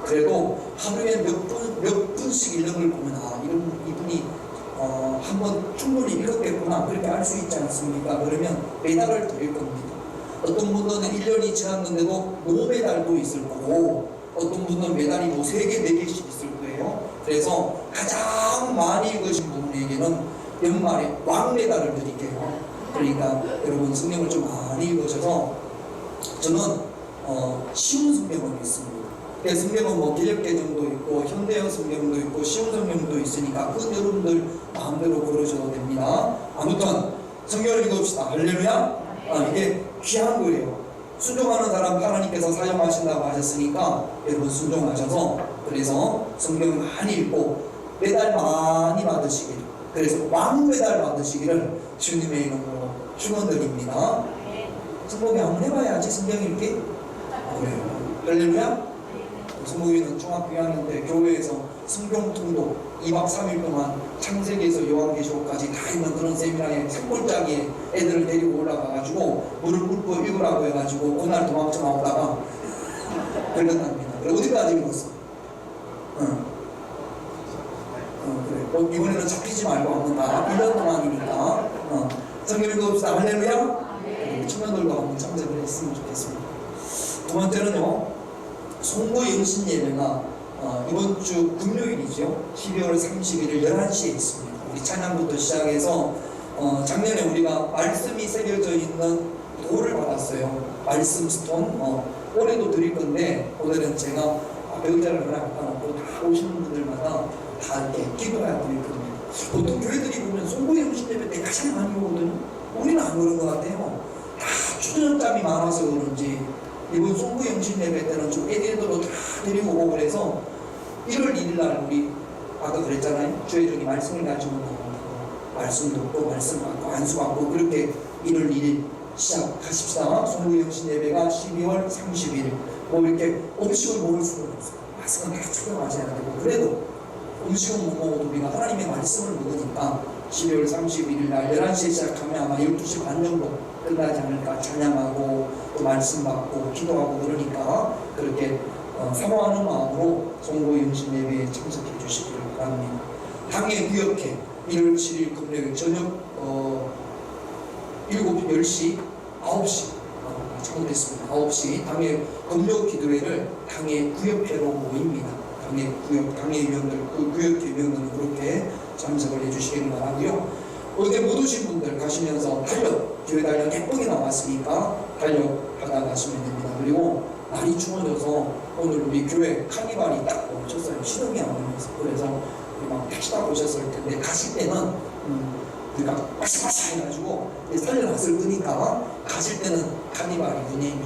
[SPEAKER 1] 그래도 하루에 몇 분씩 읽는 걸 보면 이분이 한 번 충분히 읽었겠구나 그렇게 알 수 있지 않습니까? 그러면 메달을 드릴 겁니다. 어떤 분들은 1년이 지났는데도 노메달도 있을 거고 어떤 분들은 메달이 뭐 3개, 4개씩 있을 거예요. 그래서 가장 많이 읽으신 분에게는 연말에 왕메달을 드릴게요. 그러니까 여러분 성경을 좀 많이 읽으셔서 저는 쉬운 성경을 읽습니다. 성경은 뭐 기력개정도 있고 현대어 성경도 있고 쉬운 성경도 있으니까 그건 여러분들 마음대로 고르셔도 됩니다. 아무튼 성경을 읽읍시다. 할렐루야. 이게 귀한 거예요. 순종하는 사람 하나님께서 사용하신다고 하셨으니까 여러분 순종하셔서 그래서 성경 많이 읽고 메달 많이 받으시기를 그래서 왕메달 받으시기를 주님의 이름으로 축원드립니다. 성공이 한번 해봐야지 성경 읽기. 그래요. 할렐루야. 성공이는 중학교 2학년 때 교회에서 성경통독 2박 3일 동안 창세기에서 요한계시록까지 다 있는 그런 세미나에 산골짜기에 애들을 데리고 올라가가지고 물을 붓고 읽으라고 해가지고 그날 도망쳐 나오다가 걸렸답니다. 그래 어디까지 읽었어? 그래. 이번에는 잡히지 말고 한번 다 1년 동안이니까 성경 읽읍시다. 할렐루야. 청년들도 한번 참석을 했으면 좋겠습니다. 두 번째는요. 송구영신 예배가 이번 주 금요일이죠. 12월 31일 11시에 있습니다. 우리 찬양부터 시작해서 작년에 우리가 말씀이 새겨져 있는 돌을 받았어요. 말씀 스톤. 올해도 드릴 건데 오늘은 제가 앞에 의자를 하나 갖다 놓고 다 오시는 분들마다 다 이렇게 기도해야 드릴 겁니다. 보통 교회들이 보면 송구영신 예배 때 가장 많이 오거든요. 우리는 안 그런 것 같아요. 다 초전짬이 많아서 그런지 이번 송구영신 예배 때는 좀 애들도 다 데리고 오고 그래서 1월 1일 날 우리 아까 그랬잖아요. 주의종이 말씀을 가지고 말씀 듣고 말씀 받고 안수 받고 그렇게 1월 1일 시작하십시다. 송구영신 예배가 12월 30일 뭐 이렇게 음식을 먹을 수는 없어요. 말씀은 다 축용하셔야 되고 그래도 음식은 못 먹어도 우리가 하나님의 말씀을 먹으니까 12월 31일 날 11시에 시작하면 아마 12시 반 정도 끝나지 않을까 찬양하고 또 말씀 받고 기도하고 그러니까 그렇게 사모하는 마음으로 송도 영신 예배에 참석해 주시기를 바랍니다. 당일 구역회 1월 7일 금요일 저녁 10시 9시 잘못했습니다. 9시 당일 금요 기도회를 당일 구역회로 모입니다. 당일 위원들, 그 구역회 위원들은 그렇게 참석을 해주시기를 바라고요. 어제 못 오신 분들 가시면서 달력, 교회 달력 예쁘게 나왔으니까 달력 받아가시면 됩니다. 그리고 날이 추워져서 오늘 우리 교회 카니발이 딱 오셨어요. 시동이 안 오면서. 그래서 우리 막 택시 타고 오셨을 텐데 가실 때는 우리가 빠삭빠삭 해가지고 살려놨을 거니까 가실 때는 카니발이 운행이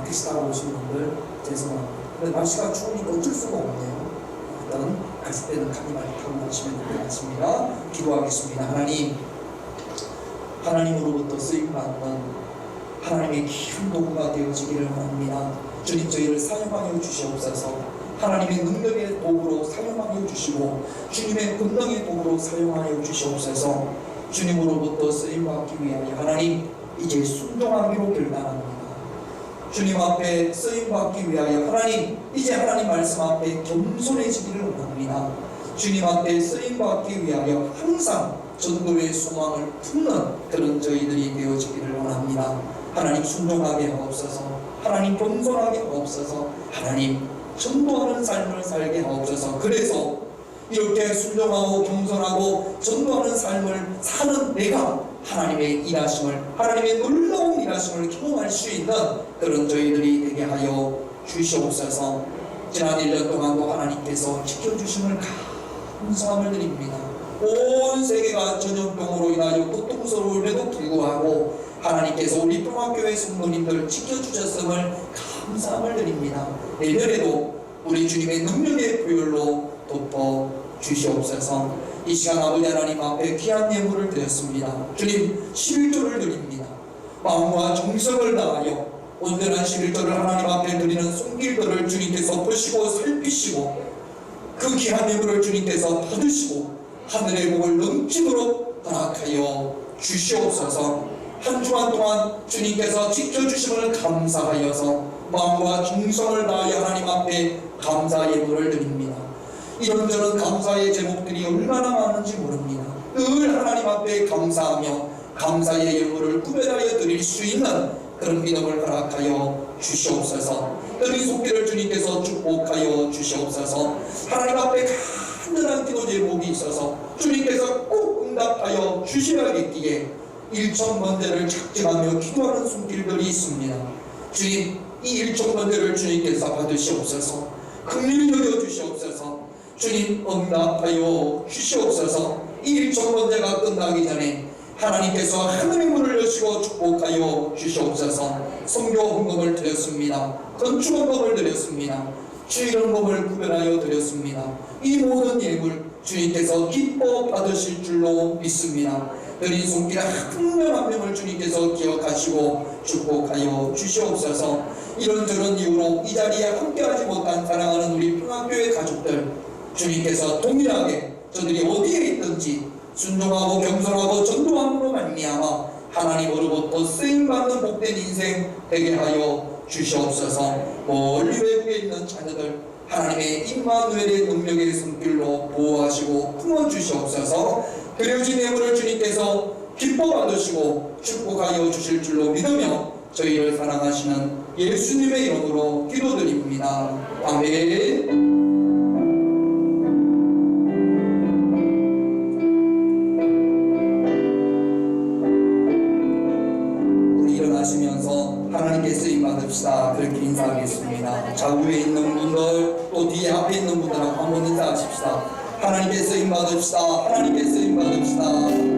[SPEAKER 1] 택시 타고 오신 분들 죄송합니다. 근데 날씨가 추우니까 어쩔 수가 없네요. 일단 가실 때는 카니발 타고 가시면 될 것 같습니다. 기도하겠습니다. 하나님으로부터 쓰임받는 하나님의 귀한 도구가 되어지기를 원합니다. 주님 저희를 사용하여 주시옵소서. 하나님의 능력의 도구로 사용하여 주시고 주님의 권능의 도구로 사용하여 주시옵소서. 주님으로부터 쓰임받기 위하여 하나님 이제 순종하기로 결단합니다. 주님 앞에 쓰임받기 위하여 하나님 이제 하나님 말씀 앞에 겸손해지기를 원합니다. 주님 앞에 쓰임받기 위하여 항상 전도의 소망을 품는 그런 저희들이 되어지기를 원합니다. 하나님 순종하게 하옵소서. 하나님 겸손하게 하옵소서. 하나님 전도하는 삶을 살게 하옵소서. 그래서 이렇게 순종하고 겸손하고 전도하는 삶을 사는 내가 하나님의 일하심을, 하나님의 놀라운 일하심을 경험할 수 있는 그런 저희들이 되게 하여 주시옵소서. 지난 1년 동안도 하나님께서 지켜주심을 감사함을 드립니다. 온 세계가 전염병으로 인하여 고통스러움에도 불구하고 하나님께서 우리 평화교회 성도님들 지켜주셨음을 감사함을 드립니다. 내년에도 우리 주님의 능력의 보혈로 덮어 주시옵소서. 이 시간 아버지 하나님 앞에 귀한 예물을 드렸습니다. 주님 11조를 드립니다. 마음과 정성을 다하여 온전한 11조를 하나님 앞에 드리는 손길들을 주님께서 보시고 살피시고 그 귀한 예물을 주님께서 받으시고 하늘의 복을 넘치도록 허락하여 주시옵소서. 한 주간 동안 주님께서 지켜주심을 감사하여서 마음과 정성을 다하여 하나님 앞에 감사 예물을 드립니다. 이런저런 감사의 제목들이 얼마나 많은지 모릅니다. 늘 하나님 앞에 감사하며 감사의 예물을 구별하여 드릴 수 있는 그런 믿음을 허락하여 주시옵소서. 드린 속기를 주님께서 축복하여 주시옵소서. 하나님 앞에 간절한 기도 제목이 있어서 주님께서 꼭 응답하여 주셔야겠기에 1,000번제를 작정하며 기도하는 손길들이 있습니다. 주님 이 1,000번제를 주님께서 받으시옵소서. 긍휼히 여겨 주시옵소서. 주님 응답하여 주시옵소서. 이 1,000번제가 끝나기 전에 하나님께서 하늘의 문을 여시고 축복하여 주시옵소서. 성교 헌금을 드렸습니다. 건축 헌금을 드렸습니다. 주일 헌금을 구별하여 드렸습니다. 이 모든 예물 주님께서 기뻐 받으실 줄로 믿습니다. 드린 손길 한 명 한 명을 주님께서 기억하시고 축복하여 주시옵소서. 이런저런 이유로 이 자리에 함께하지 못한 사랑하는 우리 평화교회 가족들 주님께서 동일하게 저들이 어디에 있든지 순종하고 겸손하고 전도함으로 말미암아 하나님으로부터 쓰임받는 복된 인생 되게 하여 주시옵소서. 멀리 외국에 있는 자녀들 하나님의 임마누엘의 능력의 손길로 보호하시고 품어주시옵소서. 드려진 예물을 주님께서 기뻐 받으시고 축복하여 주실 줄로 믿으며 저희를 사랑하시는 예수님의 이름으로 기도드립니다. 아멘. 하나님께 쓰임 받읍시다. 그렇게 인사하겠습니다. 좌우에 있는 분들 또 뒤에 앞에 있는 분들하고 한번 인사하십시다. 하나님께 쓰임 받읍시다. 하나님께 쓰임 받읍시다.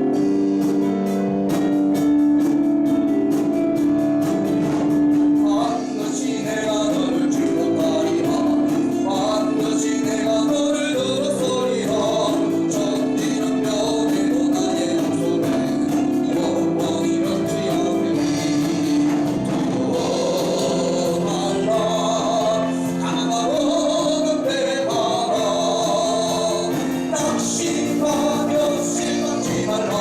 [SPEAKER 2] 낙심하며 실망지 말라.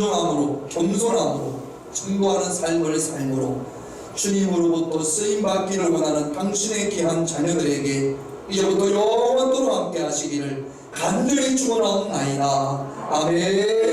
[SPEAKER 1] 순종함으로 겸손함으로 충고하는 삶을 삶으로 주님으로부터 쓰임받기를 원하는 당신의 귀한 자녀들에게 이제부터 영원토록 함께 하시기를 간절히 축원하옵나이다. 아멘.